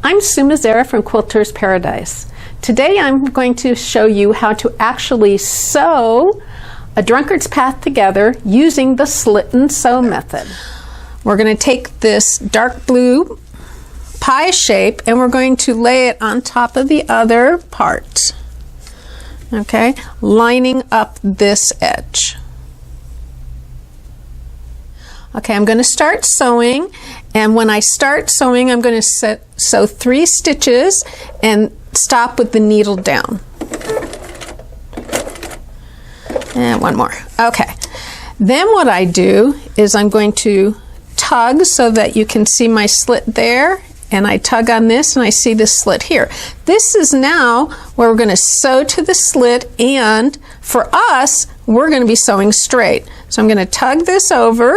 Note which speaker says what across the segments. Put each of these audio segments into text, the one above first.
Speaker 1: I'm Sue Mazzara from Quilter's Paradise. Today I'm going to show you how to actually sew a drunkard's path together using the Slit N Sew method. We're going to take this dark blue pie shape and we're going to lay it on top of the other part. Okay, lining up this edge. Okay, I'm going to start sewing, and when I start sewing I'm going to sew 3 stitches and stop with the needle down. And one more. Okay, then what I do is I'm going to tug so that you can see my slit there, and I tug on this and I see the slit here. This is now where we're going to sew to the slit, and for us we're going to be sewing straight. So I'm going to tug this over,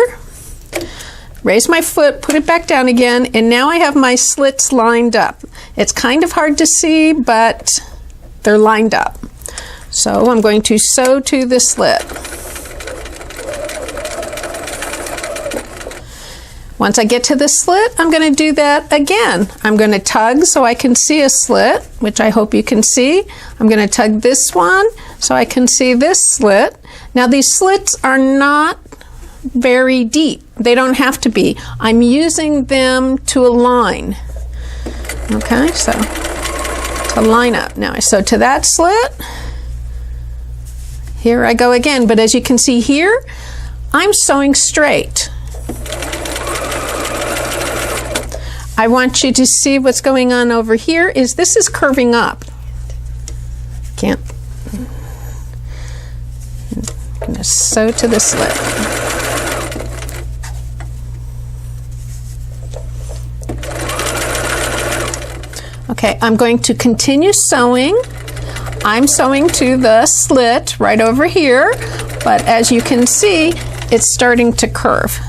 Speaker 1: raise my foot, put it back down again, and now I have my slits lined up. It's kind of hard to see, but they're lined up. So I'm going to sew to the slit. Once I get to the slit, I'm going to do that again. I'm going to tug so I can see a slit, which I hope you can see. I'm going to tug this one so I can see this slit. Now these slits are not very deep. They don't have to be. I'm using them to align. Okay, so to line up. Now I sew to that slit. Here I go again, but as you can see here, I'm sewing straight. I want you to see what's going on over here is this is curving up. Can't. I'm going to sew to the slit. Okay, I'm going to continue sewing. I'm sewing to the slit right over here, but as you can see, it's starting to curve.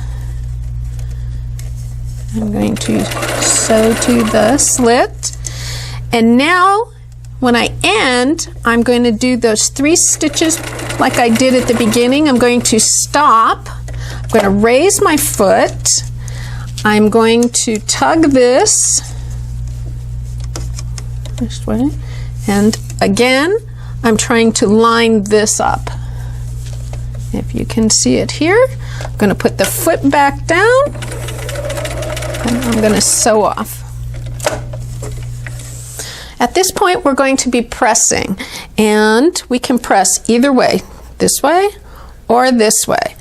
Speaker 1: I'm going to sew to the slit, and now when I end, I'm going to do those 3 stitches like I did at the beginning. I'm going to stop. I'm going to raise my foot. I'm going to tug this way, and again I'm trying to line this up. If you can see it here, I'm going to put the foot back down and I'm going to sew off. At this point we're going to be pressing, and we can press either way, this way or this way.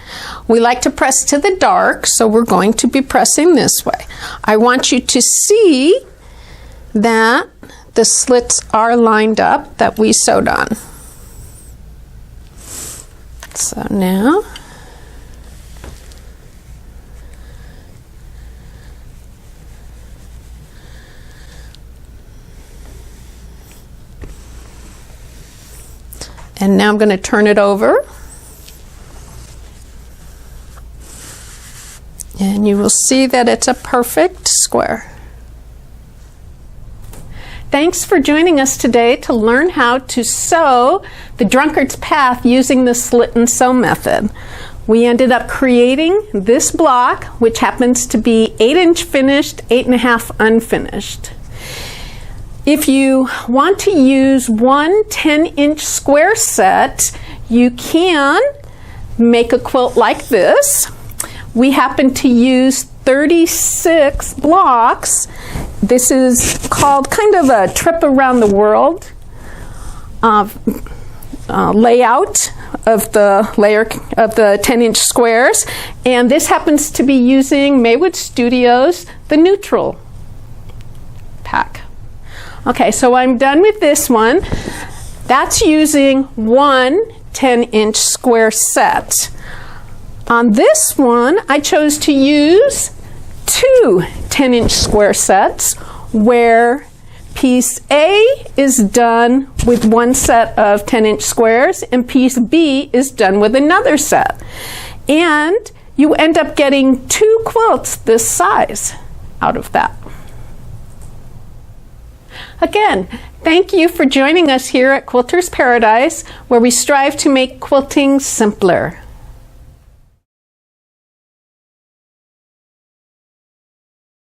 Speaker 1: We like to press to the dark, so we're going to be pressing this way. I want you to see that the slits are lined up that we sewed on. So now I'm going to turn it over, and you will see that it's a perfect square. Thanks for joining us today to learn how to sew the drunkard's path using the Slit N Sew method. We ended up creating this block, which happens to be 8-inch finished, 8.5 unfinished. If you want to use one 10-inch square set, you can make a quilt like this. We happen to use 36 blocks. This is called kind of a trip around the world layout of the layer of the 10-inch squares, and this happens to be using Maywood Studios, the neutral pack. Okay, so I'm done with this one. That's using one 10-inch square set. On this one, I chose to use 2 10-inch square sets, where piece A is done with one set of 10-inch squares and piece B is done with another set. And you end up getting 2 quilts this size out of that. Again, thank you for joining us here at Quilter's Paradise, where we strive to make quilting simpler.